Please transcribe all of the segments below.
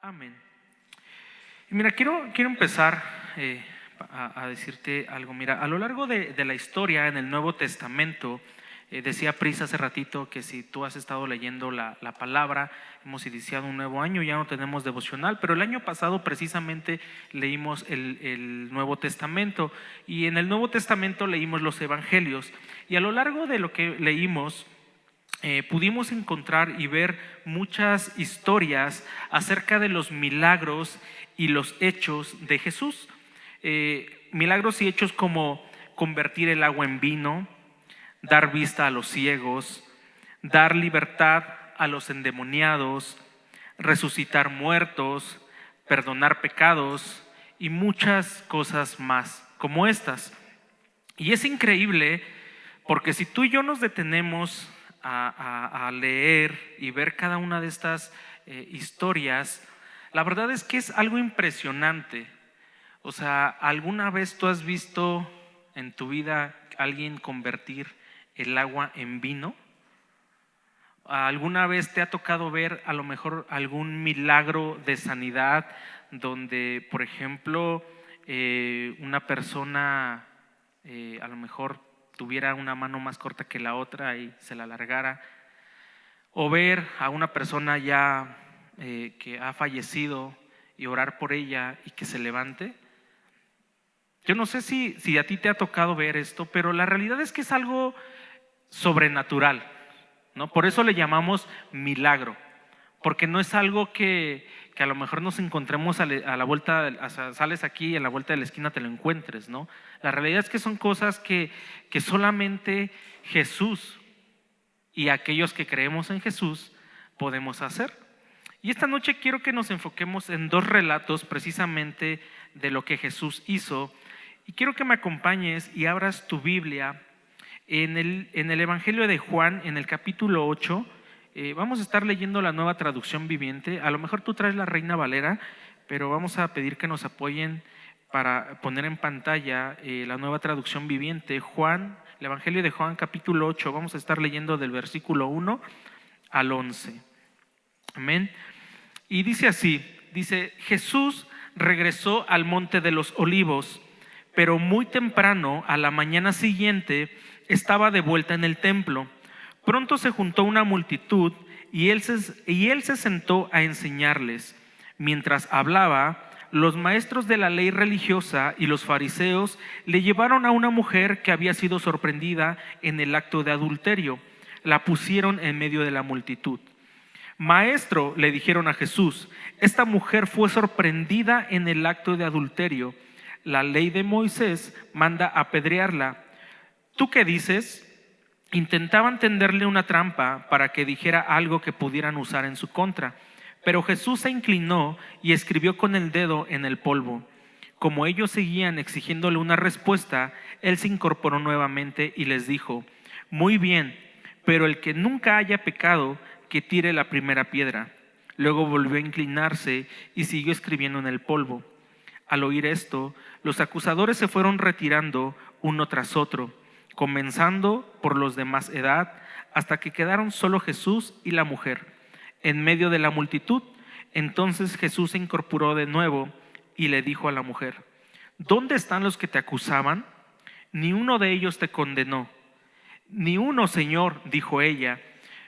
Amén. Y mira, quiero empezar a decirte algo. Mira, a lo largo de la historia en el Nuevo Testamento, decía Pris hace ratito que si tú has estado leyendo la palabra, hemos iniciado un nuevo año, ya no tenemos devocional, pero el año pasado precisamente leímos el Nuevo Testamento, y en el Nuevo Testamento leímos los evangelios, y a lo largo de lo que leímos pudimos encontrar y ver muchas historias acerca de los milagros y los hechos de Jesús. Milagros y hechos como convertir el agua en vino, dar vista a los ciegos, dar libertad a los endemoniados, resucitar muertos, perdonar pecados y muchas cosas más como estas. Y es increíble porque si tú y yo nos detenemos a leer y ver cada una de estas historias, la verdad es que es algo impresionante. O sea, ¿alguna vez tú has visto en tu vida a alguien convertir el agua en vino? ¿Alguna vez te ha tocado ver a lo mejor algún milagro de sanidad donde, por ejemplo, una persona a lo mejor tuviera una mano más corta que la otra y se la alargara? O ver a una persona ya que ha fallecido y orar por ella y que se levante. Yo no sé si a ti te ha tocado ver esto, pero la realidad es que es algo sobrenatural, ¿no? Por eso le llamamos milagro, porque no es algo que a lo mejor nos encontremos a la vuelta, o sea, sales aquí y a la vuelta de la esquina te lo encuentres, ¿no? La realidad es que son cosas que solamente Jesús y aquellos que creemos en Jesús podemos hacer. Y esta noche quiero que nos enfoquemos en dos relatos precisamente de lo que Jesús hizo, y quiero que me acompañes y abras tu Biblia en el Evangelio de Juan, en el capítulo 8. Vamos a estar leyendo la Nueva Traducción Viviente. A lo mejor tú traes la Reina Valera, pero vamos a pedir que nos apoyen para poner en pantalla la Nueva Traducción Viviente. Juan, el Evangelio de Juan, capítulo 8. Vamos a estar leyendo del versículo 1 al 11. Amén. Y dice así, dice: Jesús regresó al monte de los Olivos, pero muy temprano, a la mañana siguiente, estaba de vuelta en el templo. Pronto se juntó una multitud y él se sentó a enseñarles. Mientras hablaba, los maestros de la ley religiosa y los fariseos le llevaron a una mujer que había sido sorprendida en el acto de adulterio. La pusieron en medio de la multitud. Maestro, le dijeron a Jesús, esta mujer fue sorprendida en el acto de adulterio. La ley de Moisés manda apedrearla. ¿Tú qué dices? Intentaban tenderle una trampa para que dijera algo que pudieran usar en su contra. Pero Jesús se inclinó y escribió con el dedo en el polvo. Como ellos seguían exigiéndole una respuesta, él se incorporó nuevamente y les dijo: muy bien, pero el que nunca haya pecado, que tire la primera piedra. Luego volvió a inclinarse y siguió escribiendo en el polvo. Al oír esto, los acusadores se fueron retirando uno tras otro, comenzando por los de más edad, hasta que quedaron solo Jesús y la mujer en medio de la multitud. Entonces Jesús se incorporó de nuevo y le dijo a la mujer: ¿dónde están los que te acusaban? Ni uno de ellos te condenó. Ni uno, Señor, dijo ella.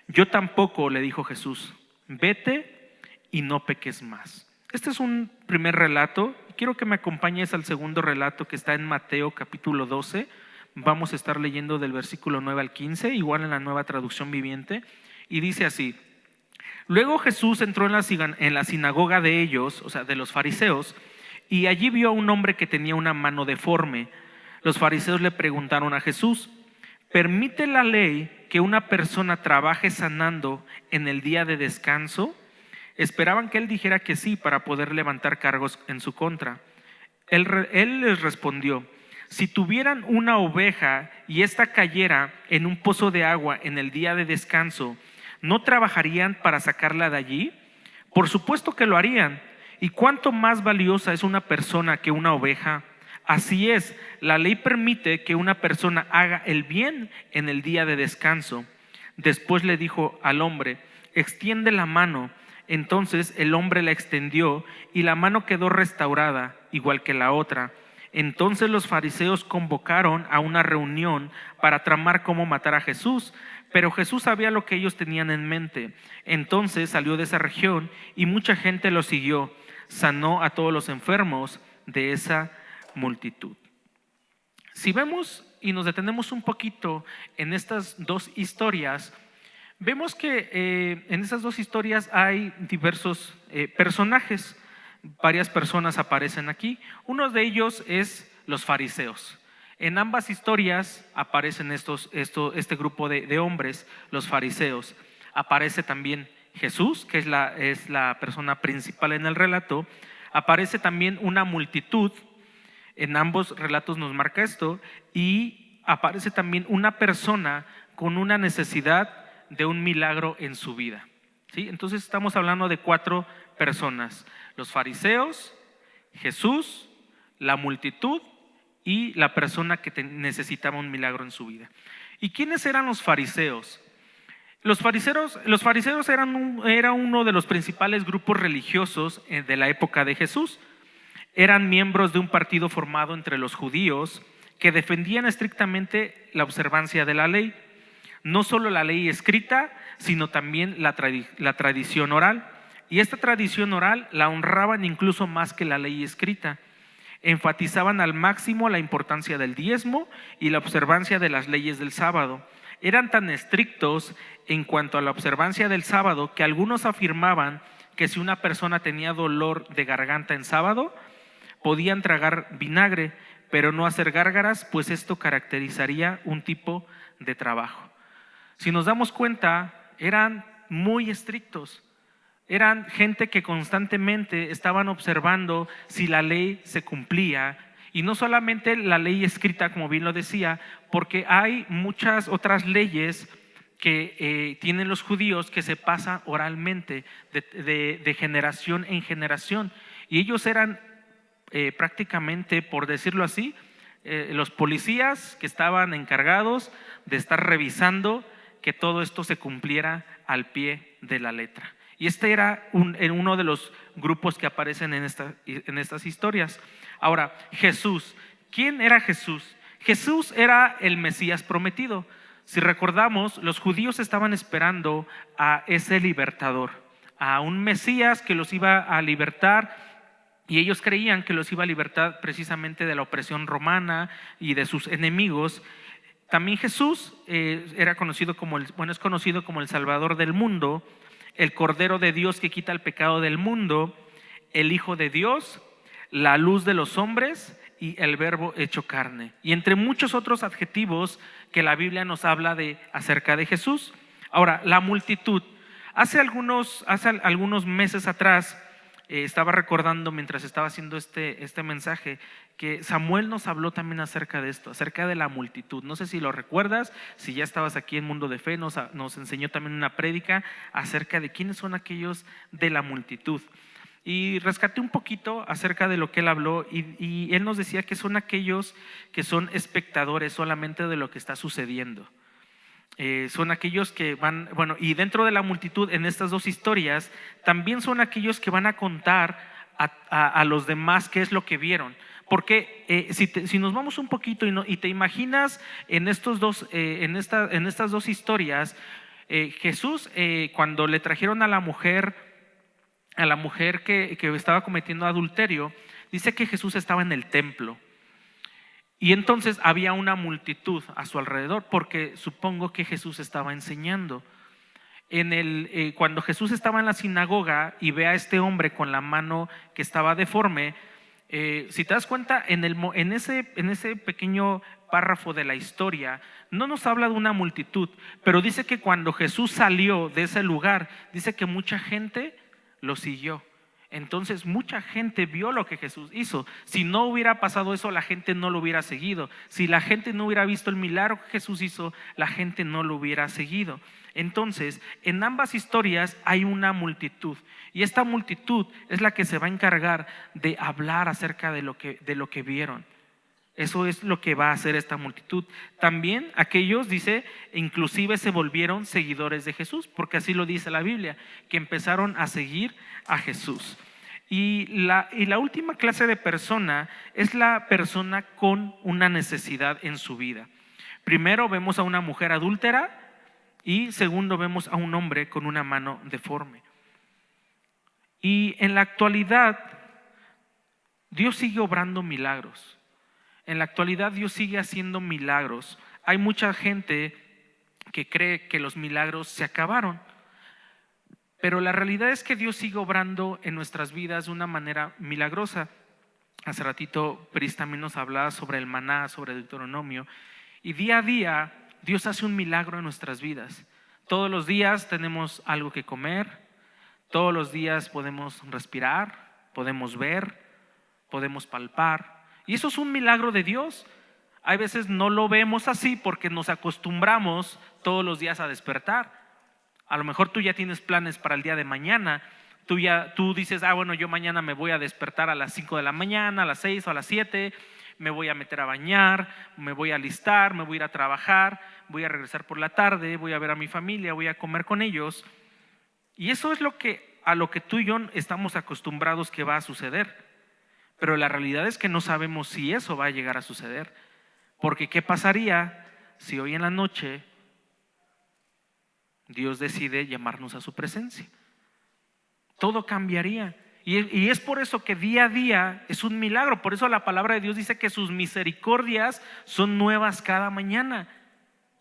Yo tampoco, le dijo Jesús. Vete y no peques más. Este es un primer relato. Quiero que me acompañes al segundo relato que está en Mateo capítulo 12. Vamos a estar leyendo del versículo 9 al 15, igual en la Nueva Traducción Viviente. Y dice así: luego Jesús entró en la sinagoga de ellos, o sea, de los fariseos, y allí vio a un hombre que tenía una mano deforme. Los fariseos le preguntaron a Jesús: ¿permite la ley que una persona trabaje sanando en el día de descanso? Esperaban que él dijera que sí para poder levantar cargos en su contra. Él les respondió: si tuvieran una oveja y ésta cayera en un pozo de agua en el día de descanso, ¿no trabajarían para sacarla de allí? Por supuesto que lo harían. ¿Y cuánto más valiosa es una persona que una oveja? Así es, la ley permite que una persona haga el bien en el día de descanso. Después le dijo al hombre: extiende la mano. Entonces el hombre la extendió y la mano quedó restaurada, igual que la otra. Entonces los fariseos convocaron a una reunión para tramar cómo matar a Jesús, pero Jesús sabía lo que ellos tenían en mente. Entonces salió de esa región y mucha gente lo siguió. Sanó a todos los enfermos de esa multitud. Si vemos y nos detenemos un poquito en estas dos historias, vemos que en estas dos historias hay diversos personajes. Varias personas aparecen aquí. Uno de ellos es los fariseos. En ambas historias aparecen este grupo de hombres, los fariseos. Aparece también Jesús, que es la persona principal en el relato. Aparece también una multitud. En ambos relatos nos marca esto. Y aparece también una persona con una necesidad de un milagro en su vida. ¿Sí? Entonces estamos hablando de 4 personas: los fariseos, Jesús, la multitud y la persona que necesitaba un milagro en su vida. ¿Y quiénes eran los fariseos? Los fariseos era uno de los principales grupos religiosos de la época de Jesús. Eran miembros de un partido formado entre los judíos que defendían estrictamente la observancia de la ley. No solo la ley escrita, sino también la tradición oral. Y esta tradición oral la honraban incluso más que la ley escrita. Enfatizaban al máximo la importancia del diezmo y la observancia de las leyes del sábado. Eran tan estrictos en cuanto a la observancia del sábado que algunos afirmaban que si una persona tenía dolor de garganta en sábado, podían tragar vinagre, pero no hacer gárgaras, pues esto caracterizaría un tipo de trabajo. Si nos damos cuenta, eran muy estrictos. Eran gente que constantemente estaban observando si la ley se cumplía. Y no solamente la ley escrita, como bien lo decía, porque hay muchas otras leyes que tienen los judíos que se pasan oralmente de generación en generación. Y ellos eran prácticamente, por decirlo así, los policías que estaban encargados de estar revisando que todo esto se cumpliera al pie de la letra. Y este era uno de los grupos que aparecen en estas historias. Ahora, Jesús. ¿Quién era Jesús? Jesús era el Mesías prometido. Si recordamos, los judíos estaban esperando a ese libertador, a un Mesías que los iba a libertar. Y ellos creían que los iba a libertar precisamente de la opresión romana y de sus enemigos. También Jesús es conocido como el Salvador del mundo, el Cordero de Dios que quita el pecado del mundo, el Hijo de Dios, la luz de los hombres y el Verbo hecho carne. Y entre muchos otros adjetivos que la Biblia nos habla acerca de Jesús. Ahora, la multitud. Hace algunos meses atrás, estaba recordando mientras estaba haciendo este mensaje que Samuel nos habló también acerca de esto, acerca de la multitud. No sé si lo recuerdas, si ya estabas aquí en Mundo de Fe, nos enseñó también una prédica acerca de quiénes son aquellos de la multitud. Y rescaté un poquito acerca de lo que él habló y él nos decía que son aquellos que son espectadores solamente de lo que está sucediendo. Son aquellos que van, y dentro de la multitud en estas dos historias también son aquellos que van a contar a los demás qué es lo que vieron. Porque si nos vamos un poquito y te imaginas en estas dos historias, Jesús cuando le trajeron a la mujer que estaba cometiendo adulterio, dice que Jesús estaba en el templo. Y entonces había una multitud a su alrededor, porque supongo que Jesús estaba enseñando. Cuando Jesús estaba en la sinagoga y ve a este hombre con la mano que estaba deforme, si te das cuenta, en ese pequeño párrafo de la historia, no nos habla de una multitud, pero dice que cuando Jesús salió de ese lugar, dice que mucha gente lo siguió. Entonces mucha gente vio lo que Jesús hizo. Si no hubiera pasado eso, la gente no lo hubiera seguido. Si la gente no hubiera visto el milagro que Jesús hizo, la gente no lo hubiera seguido. Entonces, en ambas historias hay una multitud. Y esta multitud es la que se va a encargar de hablar acerca de lo que vieron. Eso es lo que va a hacer esta multitud. También aquellos, dice, inclusive se volvieron seguidores de Jesús, porque así lo dice la Biblia, que empezaron a seguir a Jesús. Y la última clase de persona es la persona con una necesidad en su vida. Primero vemos a una mujer adúltera y segundo vemos a un hombre con una mano deforme. Y en la actualidad Dios sigue obrando milagros. En la actualidad Dios sigue haciendo milagros. Hay mucha gente que cree que los milagros se acabaron, pero la realidad es que Dios sigue obrando en nuestras vidas de una manera milagrosa. Hace ratito Pris también nos hablaba sobre el maná, sobre el Deuteronomio, y día a día Dios hace un milagro en nuestras vidas. Todos los días tenemos algo que comer, todos los días podemos respirar, podemos ver, podemos palpar. Y eso es un milagro de Dios. Hay veces no lo vemos así porque nos acostumbramos todos los días a despertar. A lo mejor tú ya tienes planes para el día de mañana. Tú dices, bueno, yo mañana me voy a despertar a las 5 de la mañana, a las 6 o a las 7. Me voy a meter a bañar, me voy a alistar, me voy a ir a trabajar, voy a regresar por la tarde, voy a ver a mi familia, voy a comer con ellos. Y eso es a lo que tú y yo estamos acostumbrados que va a suceder. Pero la realidad es que no sabemos si eso va a llegar a suceder. Porque ¿qué pasaría si hoy en la noche Dios decide llamarnos a su presencia? Todo cambiaría. Y es por eso que día a día es un milagro. Por eso la palabra de Dios dice que sus misericordias son nuevas cada mañana.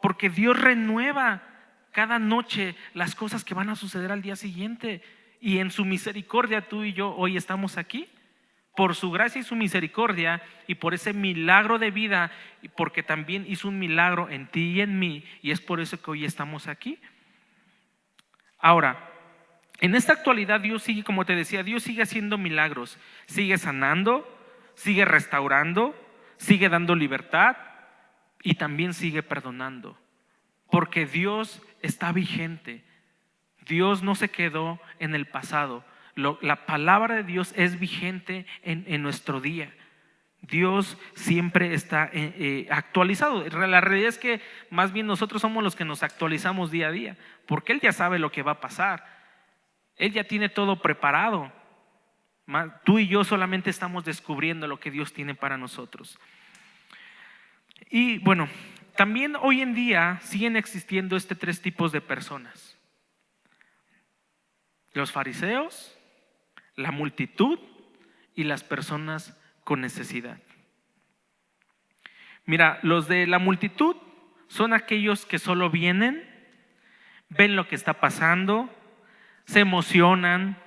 Porque Dios renueva cada noche las cosas que van a suceder al día siguiente. Y en su misericordia tú y yo hoy estamos aquí. Por su gracia y su misericordia y por ese milagro de vida, y porque también hizo un milagro en ti y en mí, y es por eso que hoy estamos aquí. Ahora, en esta actualidad Dios sigue, como te decía, Dios sigue haciendo milagros, sigue sanando, sigue restaurando, sigue dando libertad y también sigue perdonando, porque Dios está vigente. Dios no se quedó en el pasado. La palabra de Dios es vigente en nuestro día. Dios siempre está actualizado. La realidad es que más bien nosotros somos los que nos actualizamos día a día, porque Él ya sabe lo que va a pasar. Él ya tiene todo preparado. Tú y yo solamente estamos descubriendo lo que Dios tiene para nosotros. Y bueno, también hoy en día siguen existiendo tres tipos de personas: los fariseos, la multitud y las personas con necesidad. Mira, los de la multitud son aquellos que solo vienen, ven lo que está pasando, se emocionan,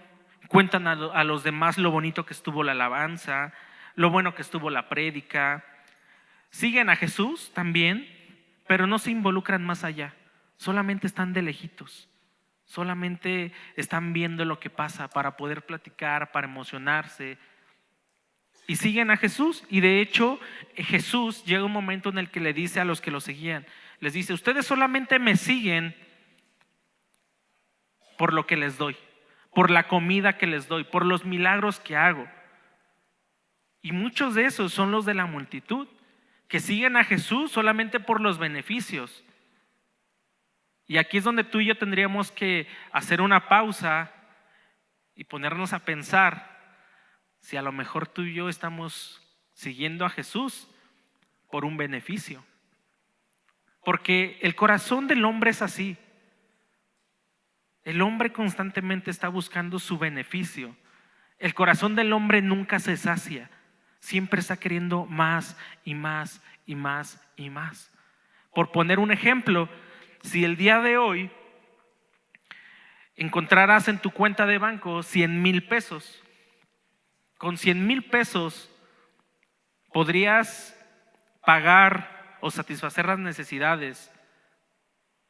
cuentan a los demás lo bonito que estuvo la alabanza, lo bueno que estuvo la prédica. Siguen a Jesús también, pero no se involucran más allá, solamente están de lejitos. Solamente están viendo lo que pasa para poder platicar, para emocionarse. Y siguen a Jesús. Y de hecho, Jesús llega un momento en el que le dice a los que lo seguían, les dice: ustedes solamente me siguen por lo que les doy, por la comida que les doy, por los milagros que hago. Y muchos de esos son los de la multitud, que siguen a Jesús solamente por los beneficios. Y aquí es donde tú y yo tendríamos que hacer una pausa y ponernos a pensar si a lo mejor tú y yo estamos siguiendo a Jesús por un beneficio. Porque el corazón del hombre es así. El hombre constantemente está buscando su beneficio. El corazón del hombre nunca se sacia. Siempre está queriendo más y más y más y más. Por poner un ejemplo, si el día de hoy encontraras en tu cuenta de banco 100,000 pesos, con 100,000 pesos podrías pagar o satisfacer las necesidades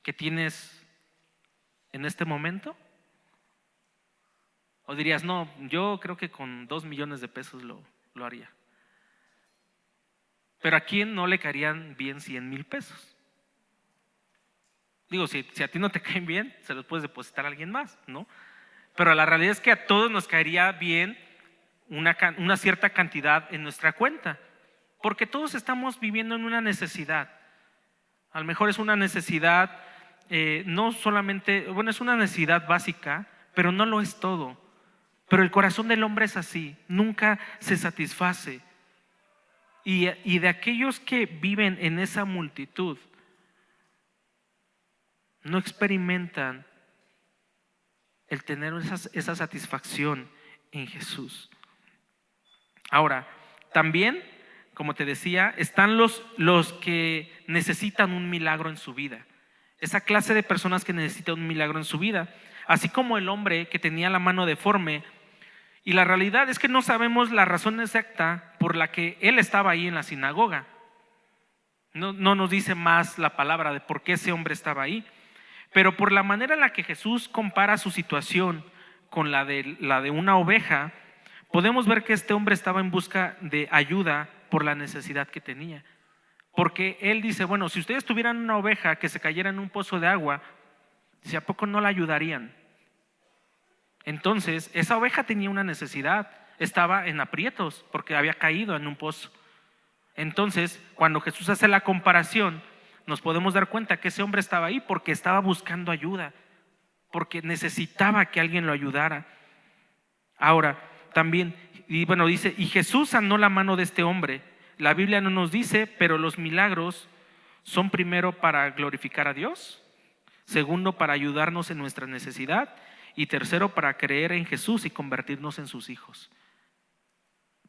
que tienes en este momento. ¿O dirías, no, yo creo que con 2 millones de pesos lo haría? Pero ¿a quién no le caerían bien 100,000 pesos? Digo, si a ti no te caen bien, se los puedes depositar a alguien más, ¿no? Pero la realidad es que a todos nos caería bien una cierta cantidad en nuestra cuenta. porque todos estamos viviendo en una necesidad. A lo mejor es una necesidad, no solamente, bueno, es una necesidad básica, pero no lo es todo. Pero el corazón del hombre es así, nunca se satisface. Y de aquellos que viven en esa multitud, no experimentan el tener esa satisfacción en Jesús. Ahora, también, como te decía, están los que necesitan un milagro en su vida. Esa clase de personas que necesitan un milagro en su vida. Así como el hombre que tenía la mano deforme. Y la realidad es que no sabemos la razón exacta por la que él estaba ahí en la sinagoga. No nos dice más la palabra de por qué ese hombre estaba ahí. Pero por la manera en la que Jesús compara su situación con la de una oveja, podemos ver que este hombre estaba en busca de ayuda por la necesidad que tenía. Porque él dice, bueno, si ustedes tuvieran una oveja que se cayera en un pozo de agua, ¿si a poco no la ayudarían? Entonces, esa oveja tenía una necesidad, estaba en aprietos porque había caído en un pozo. Entonces, cuando Jesús hace la comparación, nos podemos dar cuenta que ese hombre estaba ahí porque estaba buscando ayuda, porque necesitaba que alguien lo ayudara. Ahora, también, y bueno, dice, y Jesús sanó la mano de este hombre. La Biblia no nos dice, pero los milagros son primero para glorificar a Dios, segundo para ayudarnos en nuestra necesidad y tercero para creer en Jesús y convertirnos en sus hijos.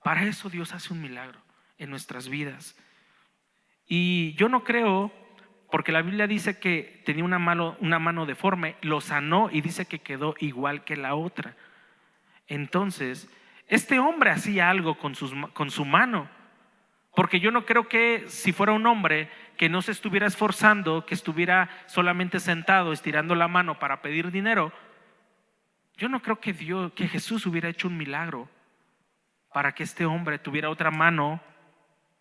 Para eso Dios hace un milagro en nuestras vidas. Y yo no creo, porque la Biblia dice que tenía una mano deforme, lo sanó y dice que quedó igual que la otra. Entonces, este hombre hacía algo con su mano, porque yo no creo que si fuera un hombre que no se estuviera esforzando, que estuviera solamente sentado estirando la mano para pedir dinero, yo no creo que Jesús hubiera hecho un milagro para que este hombre tuviera otra mano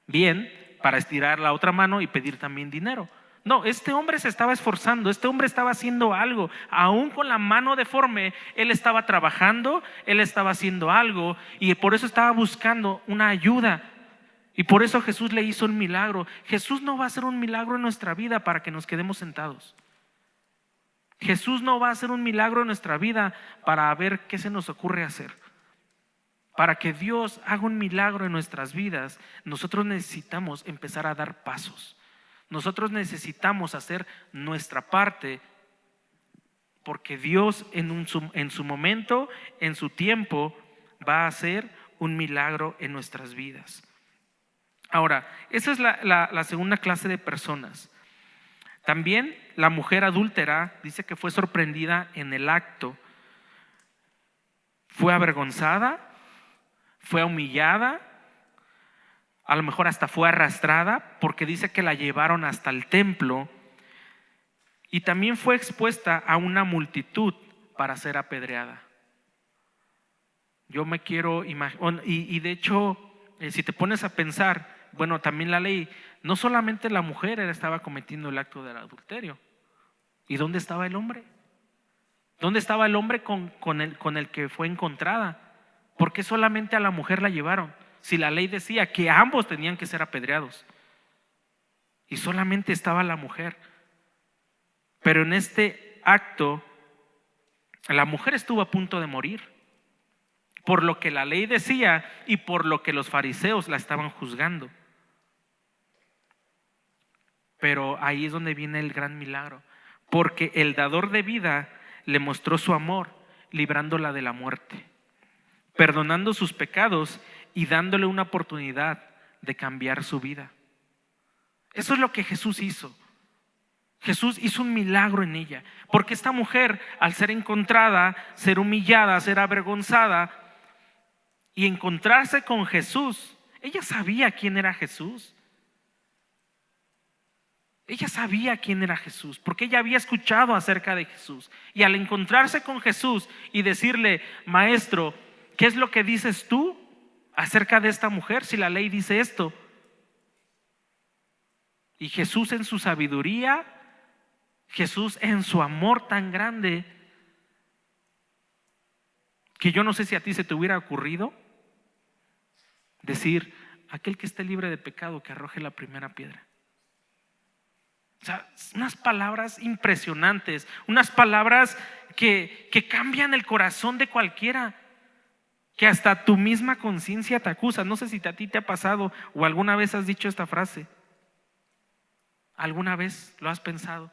bien, para estirar la otra mano y pedir también dinero. No, este hombre se estaba esforzando, este hombre estaba haciendo algo, aún con la mano deforme, él estaba trabajando, él estaba haciendo algo y por eso estaba buscando una ayuda. Y por eso Jesús le hizo un milagro. Jesús no va a hacer un milagro en nuestra vida para que nos quedemos sentados. Jesús no va a hacer un milagro en nuestra vida para ver qué se nos ocurre hacer. Para que Dios haga un milagro en nuestras vidas, nosotros necesitamos empezar a dar pasos. Nosotros necesitamos hacer nuestra parte, porque Dios en su momento, en su tiempo, va a hacer un milagro en nuestras vidas. Ahora, esa es la segunda clase de personas. También la mujer adúltera dice que fue sorprendida en el acto. Fue avergonzada, fue humillada, a lo mejor hasta fue arrastrada, porque dice que la llevaron hasta el templo y también fue expuesta a una multitud para ser apedreada. Yo me quiero imaginar, y de hecho, si te pones a pensar, bueno, también la ley, no solamente la mujer estaba cometiendo el acto del adulterio. ¿Y dónde estaba el hombre? ¿Dónde estaba el hombre con el que fue encontrada? ¿Por qué solamente a la mujer la llevaron? Si la ley decía que ambos tenían que ser apedreados. Y solamente estaba la mujer. Pero en este acto, la mujer estuvo a punto de morir. Por lo que la ley decía y por lo que los fariseos la estaban juzgando. Pero ahí es donde viene el gran milagro. Porque el dador de vida le mostró su amor, librándola de la muerte, perdonando sus pecados y dándole una oportunidad de cambiar su vida. Eso es lo que Jesús hizo. Jesús hizo un milagro en ella, porque esta mujer, al ser encontrada, ser humillada, ser avergonzada y encontrarse con Jesús, ella sabía quién era Jesús. Ella sabía quién era Jesús, porque ella había escuchado acerca de Jesús. Y al encontrarse con Jesús y decirle: Maestro, ¿qué es lo que dices tú acerca de esta mujer si la ley dice esto? Y Jesús en su sabiduría, Jesús en su amor tan grande, que yo no sé si a ti se te hubiera ocurrido decir: aquel que esté libre de pecado, que arroje la primera piedra. O sea, unas palabras impresionantes, unas palabras que cambian el corazón de cualquiera, que hasta tu misma conciencia te acusa. No sé si a ti te ha pasado o alguna vez has dicho esta frase. ¿Alguna vez lo has pensado?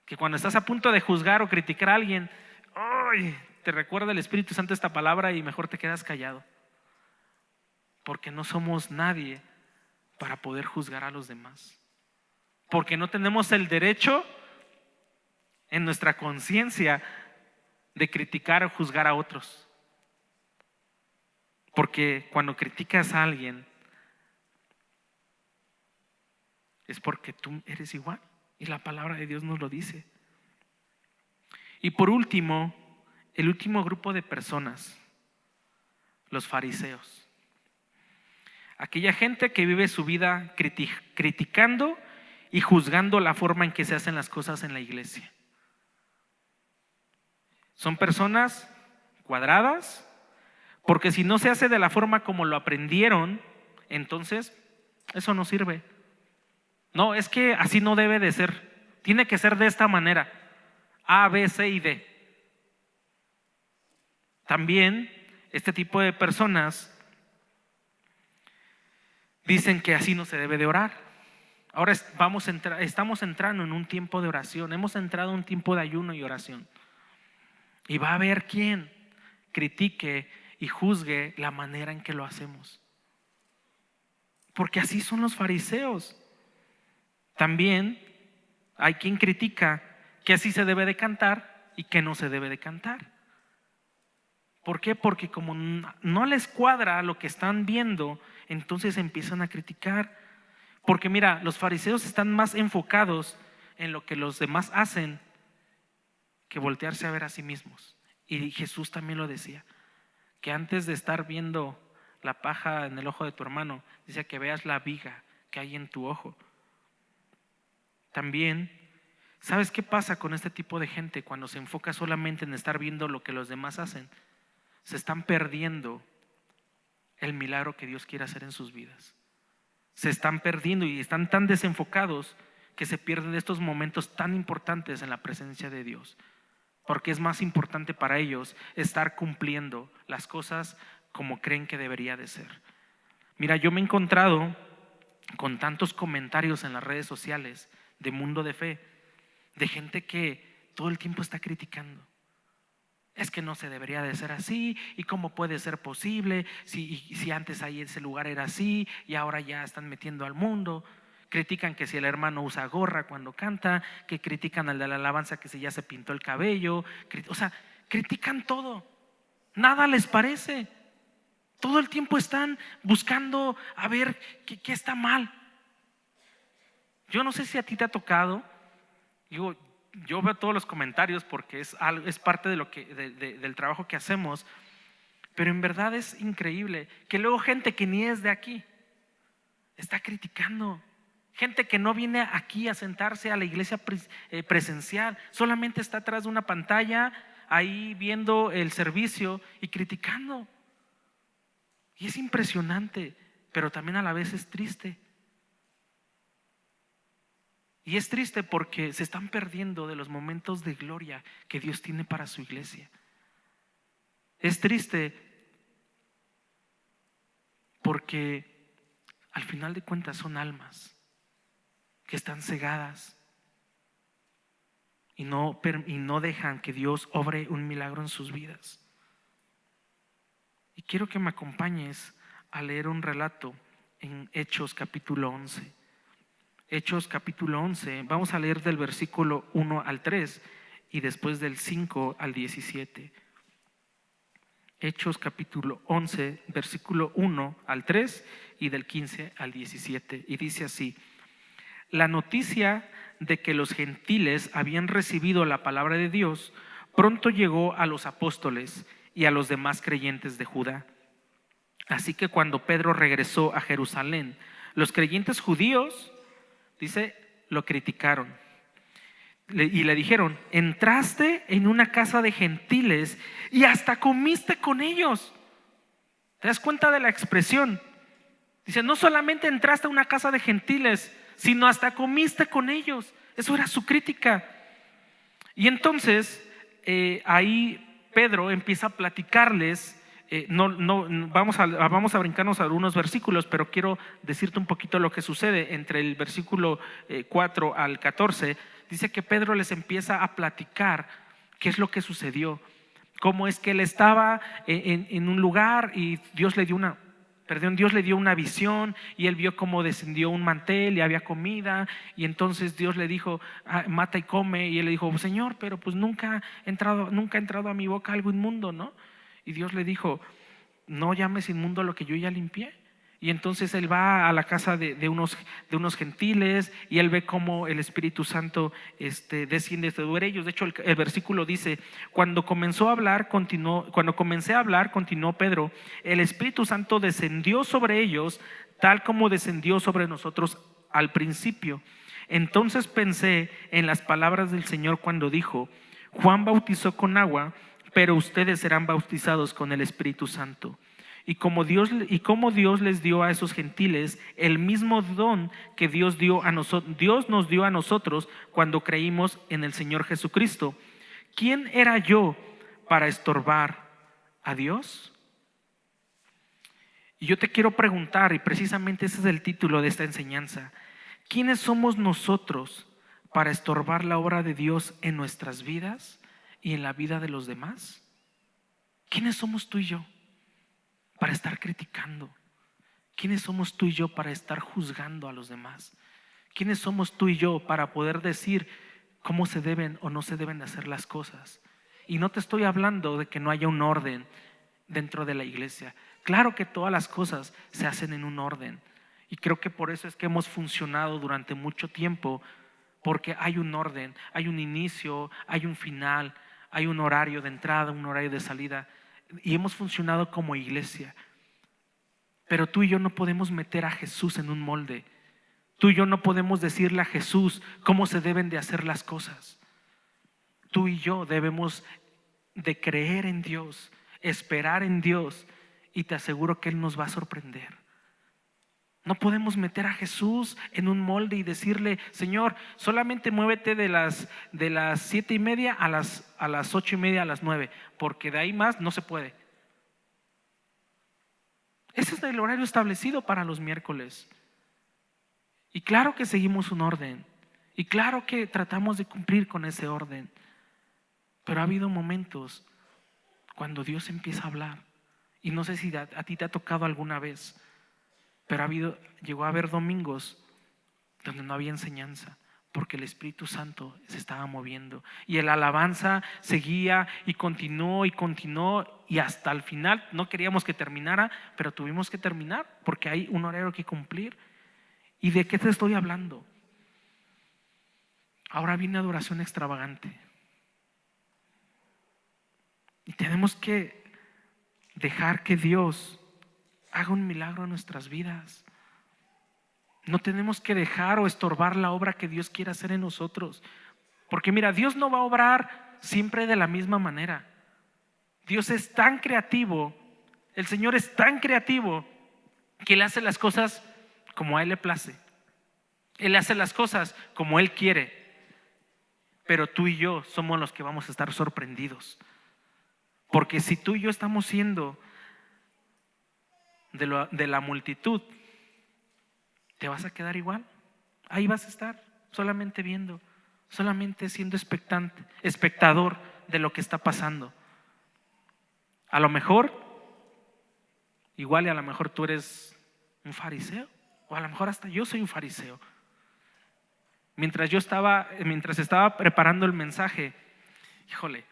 Que cuando estás a punto de juzgar o criticar a alguien, ¡ay!, te recuerda el Espíritu Santo esta palabra y mejor te quedas callado. Porque no somos nadie para poder juzgar a los demás. Porque no tenemos el derecho en nuestra conciencia de criticar o juzgar a otros. Porque cuando criticas a alguien es porque tú eres igual y la palabra de Dios nos lo dice. Y por último, el último grupo de personas, los fariseos. Aquella gente que vive su vida criticando y juzgando la forma en que se hacen las cosas en la iglesia. Son personas cuadradas, porque si no se hace de la forma como lo aprendieron, entonces eso no sirve. No, es que así no debe de ser. Tiene que ser de esta manera. A, B, C y D. También este tipo de personas dicen que así no se debe de orar. Ahora estamos entrando en un tiempo de oración. Hemos entrado en un tiempo de ayuno y oración. Y va a haber quien critique y juzgue la manera en que lo hacemos. Porque así son los fariseos. También hay quien critica que así se debe de cantar y que no se debe de cantar. ¿Por qué? Porque como no les cuadra lo que están viendo, entonces empiezan a criticar. Porque mira, los fariseos están más enfocados en lo que los demás hacen que voltearse a ver a sí mismos. Y Jesús también lo decía, que antes de estar viendo la paja en el ojo de tu hermano, decía que veas la viga que hay en tu ojo. También, ¿sabes qué pasa con este tipo de gente cuando se enfoca solamente en estar viendo lo que los demás hacen? Se están perdiendo el milagro que Dios quiere hacer en sus vidas. Se están perdiendo y están tan desenfocados que se pierden estos momentos tan importantes en la presencia de Dios. Porque es más importante para ellos estar cumpliendo las cosas como creen que debería de ser. Mira, yo me he encontrado con tantos comentarios en las redes sociales de Mundo de Fe, de gente que todo el tiempo está criticando. Es que no se debería de ser así, y cómo puede ser posible si antes ahí ese lugar era así y ahora ya están metiendo al mundo. Critican que si el hermano usa gorra cuando canta, que critican al de la alabanza que si ya se pintó el cabello, o sea, critican todo, nada les parece. Todo el tiempo están buscando a ver qué está mal. Yo no sé si a ti te ha tocado, yo veo todos los comentarios porque es parte de del trabajo que hacemos, pero en verdad es increíble que luego gente que ni es de aquí está criticando. Gente que no viene aquí a sentarse a la iglesia presencial, solamente está atrás de una pantalla ahí viendo el servicio y criticando. Y es impresionante, pero también a la vez es triste. Y es triste porque se están perdiendo de los momentos de gloria que Dios tiene para su iglesia. Es triste porque al final de cuentas son almas que están cegadas y no dejan que Dios obre un milagro en sus vidas. Y quiero que me acompañes a leer un relato en Hechos capítulo 11. Hechos capítulo 11, vamos a leer del versículo 1 al 3 y después del 5 al 17. Hechos capítulo 11, versículo 1 al 3 y del 15 al 17. Y dice así: la noticia de que los gentiles habían recibido la palabra de Dios pronto llegó a los apóstoles y a los demás creyentes de Judá. Así que cuando Pedro regresó a Jerusalén, los creyentes judíos, dice, lo criticaron y le dijeron: entraste en una casa de gentiles y hasta comiste con ellos. ¿Te das cuenta de la expresión? Dice, no solamente entraste a una casa de gentiles, sino hasta comiste con ellos. Eso era su crítica. Y entonces ahí Pedro empieza a platicarles. Vamos a brincarnos algunos versículos, pero quiero decirte un poquito lo que sucede entre el versículo 4 al 14. Dice que Pedro les empieza a platicar qué es lo que sucedió, cómo es que él estaba en un lugar y Dios le dio una visión, y él vio cómo descendió un mantel y había comida, y entonces Dios le dijo, mata y come, y él le dijo, Señor, pero pues nunca ha entrado a mi boca algo inmundo, ¿no? Y Dios le dijo, no llames inmundo lo que yo ya limpié. Y entonces él va a la casa de unos gentiles, y él ve cómo el Espíritu Santo desciende sobre ellos. De hecho, el versículo dice, cuando comencé a hablar, continuó Pedro, el Espíritu Santo descendió sobre ellos, tal como descendió sobre nosotros al principio. Entonces pensé en las palabras del Señor cuando dijo, Juan bautizó con agua, pero ustedes serán bautizados con el Espíritu Santo. Y como Dios les dio a esos gentiles el mismo don que Dios nos dio a nosotros cuando creímos en el Señor Jesucristo. ¿Quién era yo para estorbar a Dios? Y yo te quiero preguntar, y precisamente ese es el título de esta enseñanza, ¿quiénes somos nosotros para estorbar la obra de Dios en nuestras vidas y en la vida de los demás? ¿Quiénes somos tú y yo para estar criticando? ¿Quiénes somos tú y yo para estar juzgando a los demás? ¿Quiénes somos tú y yo para poder decir cómo se deben o no se deben de hacer las cosas? Y no te estoy hablando de que no haya un orden dentro de la iglesia. Claro que todas las cosas se hacen en un orden, y creo que por eso es que hemos funcionado durante mucho tiempo, porque hay un orden, hay un inicio, hay un final, hay un horario de entrada, un horario de salida, y hemos funcionado como iglesia. Pero tú y yo no podemos meter a Jesús en un molde. Tú y yo no podemos decirle a Jesús cómo se deben de hacer las cosas. Tú y yo debemos de creer en Dios, esperar en Dios, y te aseguro que Él nos va a sorprender. No podemos meter a Jesús en un molde y decirle, Señor, solamente muévete de las 7:30 a las 8:30, a las 9, porque de ahí más no se puede. Ese es el horario establecido para los miércoles. Y claro que seguimos un orden, y claro que tratamos de cumplir con ese orden. Pero ha habido momentos cuando Dios empieza a hablar, y no sé si a ti te ha tocado alguna vez, pero llegó a haber domingos donde no había enseñanza, porque el Espíritu Santo se estaba moviendo, y el alabanza seguía y continuó, y hasta el final no queríamos que terminara, pero tuvimos que terminar porque hay un horario que cumplir. ¿Y de qué te estoy hablando? Ahora viene adoración extravagante, y tenemos que dejar que Dios haga un milagro en nuestras vidas. No tenemos que dejar o estorbar la obra que Dios quiere hacer en nosotros, porque mira, Dios no va a obrar siempre de la misma manera. Dios es tan creativo, el Señor es tan creativo, que Él hace las cosas como a Él le place. Él hace las cosas como Él quiere, pero tú y yo somos los que vamos a estar sorprendidos, porque si tú y yo estamos siendo de la multitud, ¿te vas a quedar igual? Ahí vas a estar solamente viendo, solamente siendo espectador de lo que está pasando. A lo mejor, igual y a lo mejor tú eres un fariseo, o a lo mejor hasta yo soy un fariseo. Mientras estaba preparando el mensaje, híjole,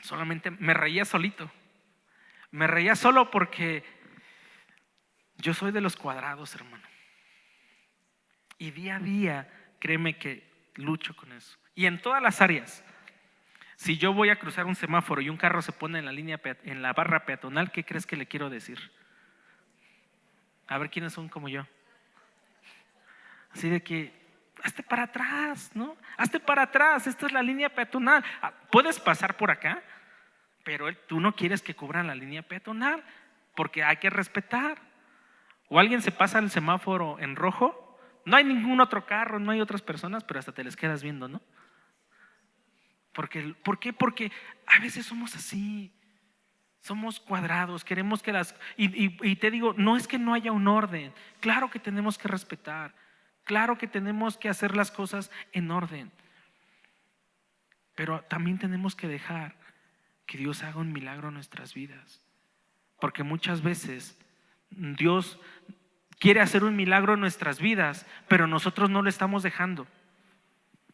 solamente me reía solito. Me reía solo porque yo soy de los cuadrados, hermano. Y día a día, créeme que lucho con eso. Y en todas las áreas. Si yo voy a cruzar un semáforo y un carro se pone en la barra peatonal, ¿qué crees que le quiero decir? A ver quiénes son como yo. Así de que, hazte para atrás, ¿no? Hazte para atrás, esta es la línea peatonal. Puedes pasar por acá, pero tú no quieres que cubran la línea peatonal, porque hay que respetar. O alguien se pasa el semáforo en rojo, no hay ningún otro carro, no hay otras personas, pero hasta te les quedas viendo, ¿no? ¿Por qué? Porque a veces somos así, somos cuadrados, queremos que y te digo, no es que no haya un orden, claro que tenemos que respetar, claro que tenemos que hacer las cosas en orden, pero también tenemos que dejar que Dios haga un milagro en nuestras vidas, porque muchas veces Dios quiere hacer un milagro en nuestras vidas, pero nosotros no lo estamos dejando,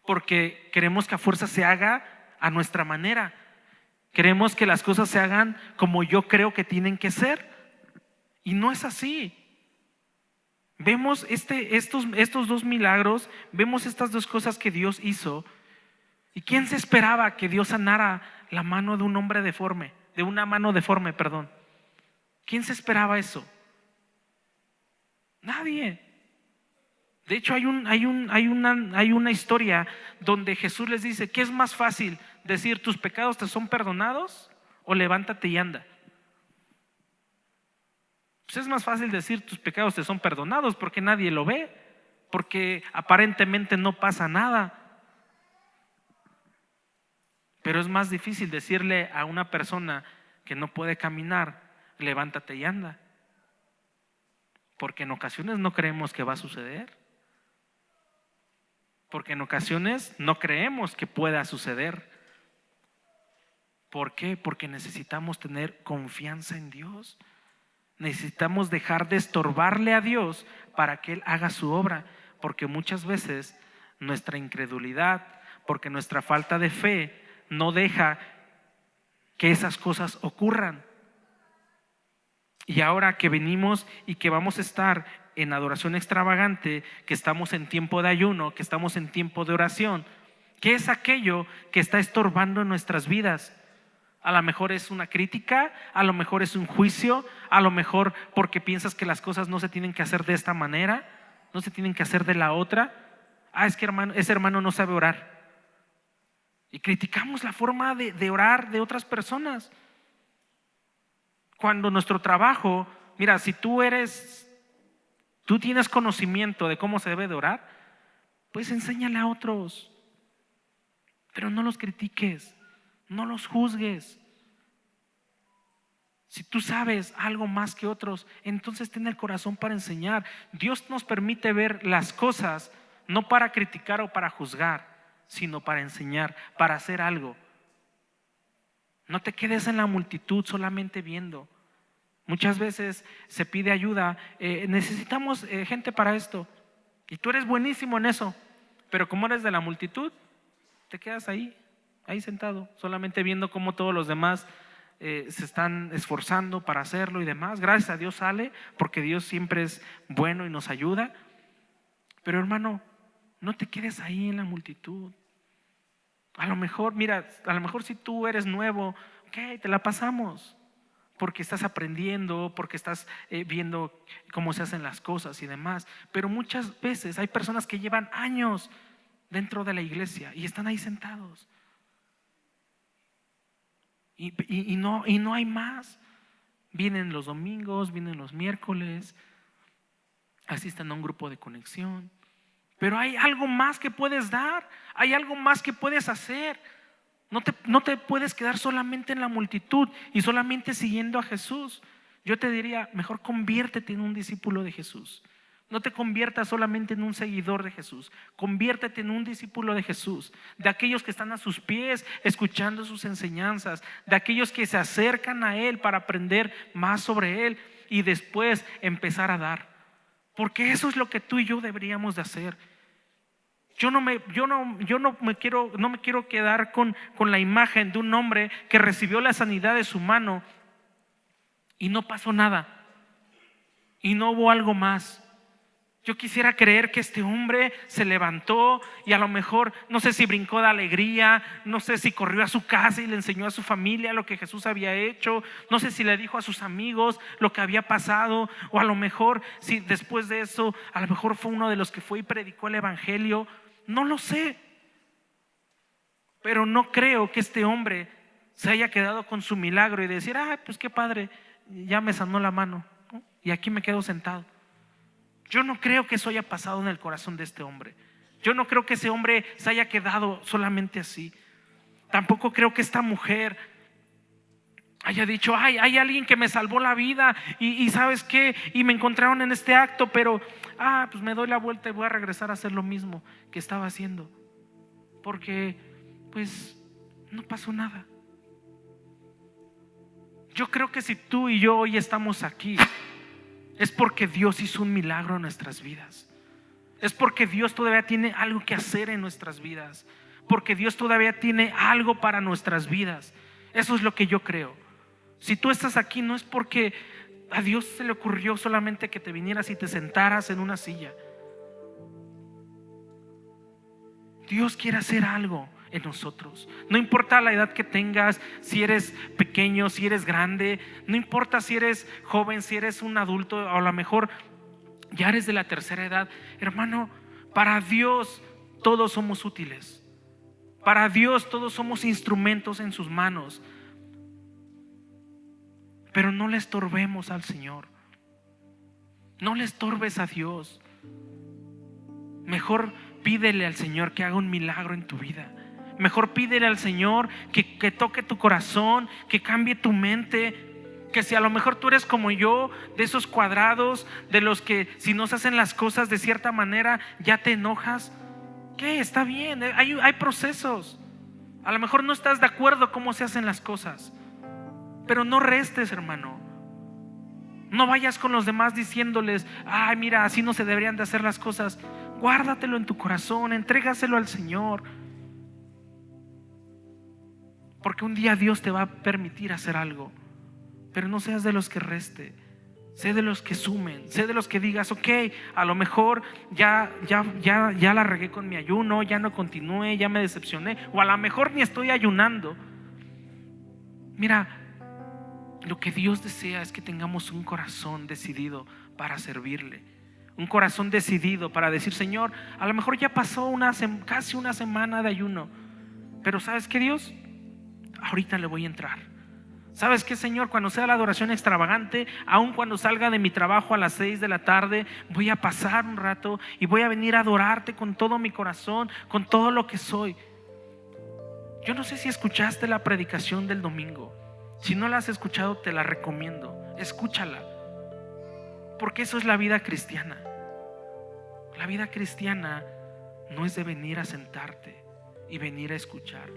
porque queremos que a fuerza se haga a nuestra manera. Queremos que las cosas se hagan como yo creo que tienen que ser. Y no es así. Vemos estos dos milagros, vemos estas dos cosas que Dios hizo. ¿Y quién se esperaba que Dios sanara la mano de un hombre deforme? De una mano deforme, perdón. ¿Quién se esperaba eso? Nadie. De hecho, hay una historia donde Jesús les dice: ¿qué es más fácil? ¿Decir tus pecados te son perdonados o levántate y anda? Pues es más fácil decir tus pecados te son perdonados porque nadie lo ve, porque aparentemente no pasa nada. Pero es más difícil decirle a una persona que no puede caminar: levántate y anda, porque en ocasiones no creemos que va a suceder. Porque en ocasiones no creemos que pueda suceder. ¿Por qué? Porque necesitamos tener confianza en Dios. Necesitamos dejar de estorbarle a Dios para que Él haga su obra. Porque muchas veces nuestra incredulidad, porque nuestra falta de fe no deja que esas cosas ocurran. Y ahora que venimos y que vamos a estar en adoración extravagante, que estamos en tiempo de ayuno, que estamos en tiempo de oración, ¿qué es aquello que está estorbando en nuestras vidas? A lo mejor es una crítica, a lo mejor es un juicio, a lo mejor porque piensas que las cosas no se tienen que hacer de esta manera, no se tienen que hacer de la otra. Es que ese hermano no sabe orar. Y criticamos la forma de orar de otras personas. Cuando nuestro trabajo, mira, si tú tienes conocimiento de cómo se debe de orar, pues enséñale a otros, pero no los critiques, no los juzgues. Si tú sabes algo más que otros, entonces ten el corazón para enseñar. Dios nos permite ver las cosas no para criticar o para juzgar, sino para enseñar, para hacer algo. No te quedes en la multitud solamente viendo. Muchas veces se pide ayuda, necesitamos gente para esto, y tú eres buenísimo en eso, pero como eres de la multitud, te quedas ahí sentado, solamente viendo cómo todos los demás se están esforzando para hacerlo y demás. Gracias a Dios sale, porque Dios siempre es bueno y nos ayuda. Pero hermano, no te quedes ahí en la multitud. A lo mejor, mira, si tú eres nuevo, ok, te la pasamos, porque estás aprendiendo, porque estás viendo cómo se hacen las cosas y demás. Pero muchas veces hay personas que llevan años dentro de la iglesia y están ahí sentados. Y no hay más. Vienen los domingos, vienen los miércoles, asisten a un grupo de conexión. Pero hay algo más que puedes dar, hay algo más que puedes hacer. No te puedes quedar solamente en la multitud y solamente siguiendo a Jesús. Yo te diría, mejor conviértete en un discípulo de Jesús. No te conviertas solamente en un seguidor de Jesús. Conviértete en un discípulo de Jesús, de aquellos que están a sus pies escuchando sus enseñanzas, de aquellos que se acercan a Él para aprender más sobre Él y después empezar a dar. Porque eso es lo que tú y yo deberíamos de hacer. Yo no me quiero quedar con la imagen de un hombre que recibió la sanidad de su mano y no pasó nada y no hubo algo más. Yo quisiera creer que este hombre se levantó y a lo mejor, no sé si brincó de alegría, no sé si corrió a su casa y le enseñó a su familia lo que Jesús había hecho, no sé si le dijo a sus amigos lo que había pasado, o a lo mejor si después de eso, a lo mejor fue uno de los que fue y predicó el evangelio. No lo sé, pero no creo que este hombre se haya quedado con su milagro y decir: pues qué padre, ya me sanó la mano, ¿no? Y aquí me quedo sentado. Yo no creo que eso haya pasado en el corazón de este hombre. Yo no creo que ese hombre se haya quedado solamente así. Tampoco creo que esta mujer haya dicho: ay, hay alguien que me salvó la vida y ¿sabes qué? Y me encontraron en este acto, pero pues me doy la vuelta y voy a regresar a hacer lo mismo que estaba haciendo, porque pues no pasó nada. Yo creo que si tú y yo hoy estamos aquí, es porque Dios hizo un milagro en nuestras vidas. Es porque Dios todavía tiene algo que hacer en nuestras vidas, porque Dios todavía tiene algo para nuestras vidas. Eso es lo que yo creo. Si tú estás aquí, no es porque a Dios se le ocurrió solamente que te vinieras y te sentaras en una silla. Dios quiere hacer algo en nosotros. No importa la edad que tengas, si eres pequeño, si eres grande, no importa si eres joven, si eres un adulto, o a lo mejor ya eres de la tercera edad. Hermano, para Dios todos somos útiles. Para Dios todos somos instrumentos en sus manos. Pero no le estorbemos al Señor. No le estorbes a Dios. Mejor pídele al Señor que haga un milagro en tu vida. Mejor pídele al Señor que toque tu corazón, que cambie tu mente. Que si a lo mejor tú eres como yo, de esos cuadrados, de los que si no se hacen las cosas de cierta manera ya te enojas. ¿Qué? Está bien, hay procesos. A lo mejor no estás de acuerdo cómo se hacen las cosas, pero no restes, hermano. No vayas con los demás diciéndoles: ay, mira, así no se deberían de hacer las cosas. Guárdatelo en tu corazón, entrégaselo al Señor, porque un día Dios te va a permitir hacer algo. Pero no seas de los que reste. Sé de los que sumen. Sé de los que digas: ok, a lo mejor ya la regué con mi ayuno, ya no continué, ya me decepcioné, o a lo mejor ni estoy ayunando. Mira, lo que Dios desea es que tengamos un corazón decidido para servirle. Un corazón decidido para decir: Señor, a lo mejor ya pasó casi una semana de ayuno, pero ¿sabes qué, Dios? Ahorita le voy a entrar. ¿Sabes qué, Señor? Cuando sea la adoración extravagante, aun cuando salga de mi trabajo a las 6 de la tarde, voy a pasar un rato y voy a venir a adorarte con todo mi corazón, con todo lo que soy. Yo no sé si escuchaste la predicación del domingo. Si no la has escuchado, te la recomiendo. Escúchala, porque eso es la vida cristiana. La vida cristiana no es de venir a sentarte y venir a escuchar.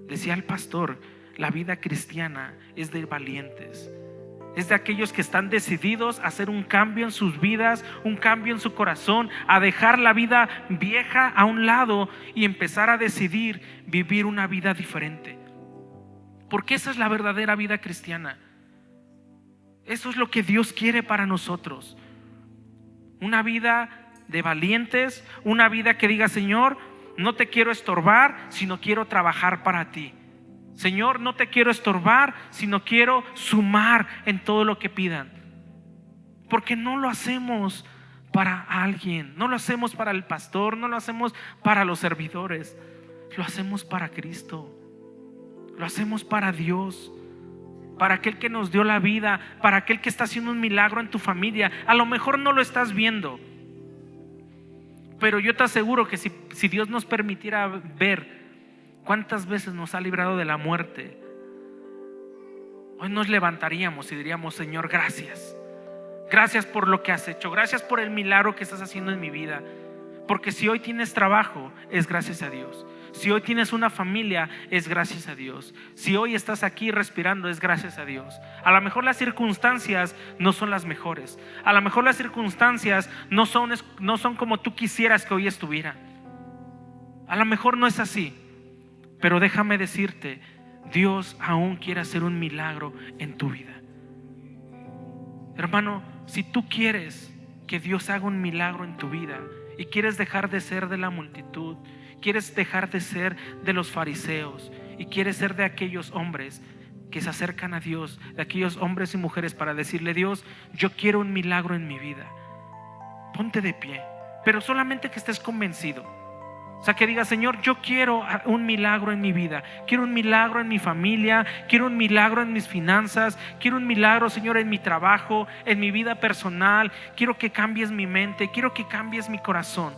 Decía el pastor: la vida cristiana es de valientes. Es de aquellos que están decididos a hacer un cambio en sus vidas, un cambio en su corazón, a dejar la vida vieja a un lado y empezar a decidir vivir una vida diferente. Porque esa es la verdadera vida cristiana. Eso es lo que Dios quiere para nosotros. Una vida de valientes, una vida que diga: Señor, no te quiero estorbar, sino quiero trabajar para ti. Señor, no te quiero estorbar, sino quiero sumar en todo lo que pidan. Porque no lo hacemos para alguien, no lo hacemos para el pastor, no lo hacemos para los servidores, lo hacemos para Cristo, lo hacemos para Dios, para aquel que nos dio la vida, para aquel que está haciendo un milagro en tu familia. A lo mejor no lo estás viendo, pero yo te aseguro que si Dios nos permitiera ver cuántas veces nos ha librado de la muerte, hoy nos levantaríamos y diríamos: Señor, gracias. Gracias por lo que has hecho. Gracias por el milagro que estás haciendo en mi vida. Porque si hoy tienes trabajo, es gracias a Dios. Si hoy tienes una familia, es gracias a Dios. Si hoy estás aquí respirando, es gracias a Dios. A lo mejor las circunstancias no son las mejores. A lo mejor las circunstancias no son como tú quisieras que hoy estuviera. A lo mejor no es así. Pero déjame decirte, Dios aún quiere hacer un milagro en tu vida. Hermano, si tú quieres que Dios haga un milagro en tu vida y quieres dejar de ser de la multitud, quieres dejar de ser de los fariseos y quieres ser de aquellos hombres que se acercan a Dios, de aquellos hombres y mujeres para decirle: Dios, yo quiero un milagro en mi vida, ponte de pie, pero solamente que estés convencido. O sea, que diga: Señor, yo quiero un milagro en mi vida, quiero un milagro en mi familia, quiero un milagro en mis finanzas, quiero un milagro, Señor, en mi trabajo, en mi vida personal. Quiero que cambies mi mente, quiero que cambies mi corazón.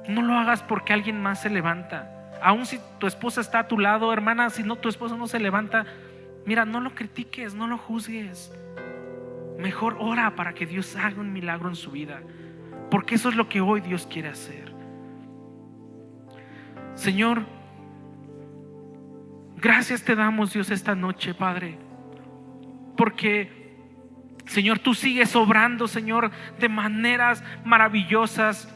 No lo hagas porque alguien más se levanta. Aun si tu esposa está a tu lado, hermana, si no, tu esposa no se levanta, mira, no lo critiques, no lo juzgues. Mejor ora para que Dios haga un milagro en su vida, porque eso es lo que hoy Dios quiere hacer. Señor, gracias te damos, Dios, esta noche, Padre, porque, Señor, tú sigues obrando, Señor, de maneras maravillosas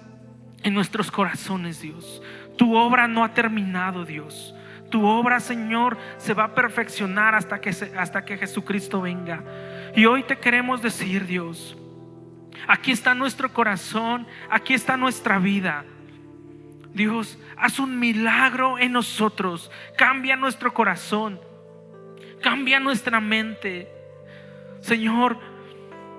en nuestros corazones, Dios. Tu obra no ha terminado, Dios. Tu obra, Señor, se va a perfeccionar hasta que Jesucristo venga. Y hoy te queremos decir, Dios, aquí está nuestro corazón, aquí está nuestra vida. Dios, haz un milagro en nosotros. Cambia nuestro corazón, cambia nuestra mente. Señor,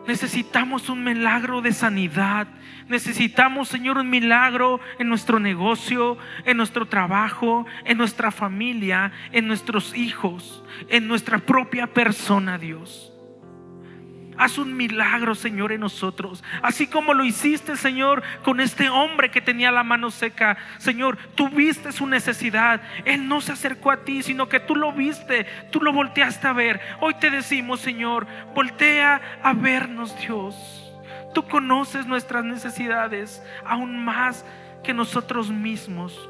necesitamos un milagro de sanidad. Necesitamos, Señor, un milagro en nuestro negocio, en nuestro trabajo, en nuestra familia, en nuestros hijos, en nuestra propia persona, Dios. Haz un milagro, Señor, en nosotros, así como lo hiciste, Señor, con este hombre que tenía la mano seca. Señor, tú viste su necesidad. Él no se acercó a ti, sino que tú lo viste, tú lo volteaste a ver. Hoy te decimos, Señor, voltea a vernos, Dios. Tú conoces nuestras necesidades aún más que nosotros mismos,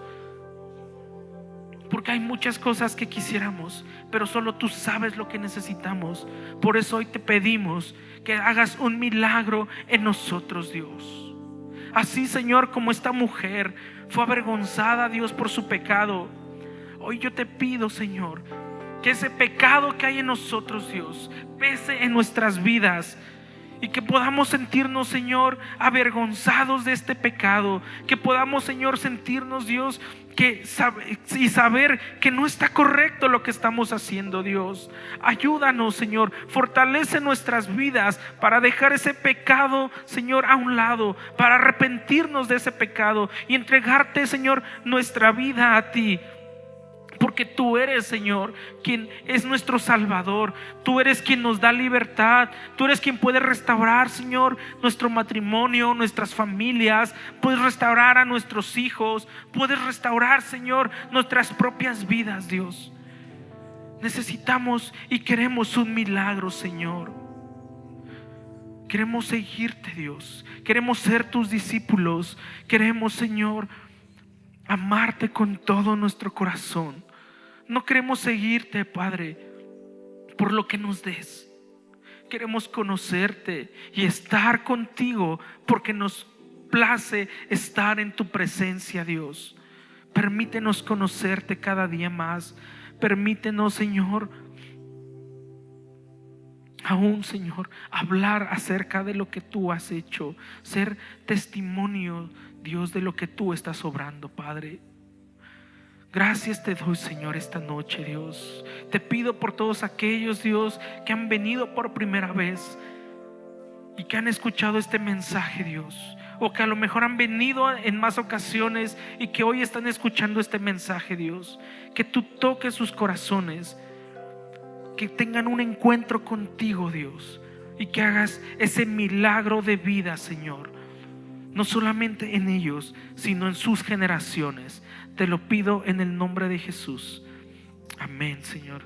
porque hay muchas cosas que quisiéramos, pero solo tú sabes lo que necesitamos. Por eso hoy te pedimos que hagas un milagro en nosotros, Dios. Así, Señor, como esta mujer fue avergonzada, Dios, por su pecado, hoy yo te pido, Señor, que ese pecado que hay en nosotros, Dios, pese en nuestras vidas, y que podamos sentirnos, Señor, avergonzados de este pecado. Que podamos, Señor, sentirnos, Dios, y saber que no está correcto lo que estamos haciendo, Dios. Ayúdanos, Señor, fortalece nuestras vidas para dejar ese pecado, Señor, a un lado, para arrepentirnos de ese pecado y entregarte, Señor, nuestra vida a ti. Porque tú eres, Señor, quien es nuestro Salvador. Tú eres quien nos da libertad. Tú eres quien puede restaurar, Señor, nuestro matrimonio, nuestras familias. Puedes restaurar a nuestros hijos. Puedes restaurar, Señor, nuestras propias vidas, Dios. Necesitamos y queremos un milagro, Señor. Queremos seguirte, Dios. Queremos ser tus discípulos. Queremos, Señor, amarte con todo nuestro corazón. No queremos seguirte, Padre, por lo que nos des. Queremos conocerte y estar contigo porque nos place estar en tu presencia, Dios. Permítenos conocerte cada día más. Permítenos, Señor, aún, Señor, hablar acerca de lo que tú has hecho, ser testimonio, Dios, de lo que tú estás obrando, Padre. Gracias te doy, Señor, esta noche, Dios. Te pido por todos aquellos, Dios, que han venido por primera vez y que han escuchado este mensaje, Dios, o que a lo mejor han venido en más ocasiones y que hoy están escuchando este mensaje, Dios. Que tú toques sus corazones, que tengan un encuentro contigo, Dios, y que hagas ese milagro de vida, Señor, no solamente en ellos, sino en sus generaciones. Te lo pido en el nombre de Jesús. Amén, Señor.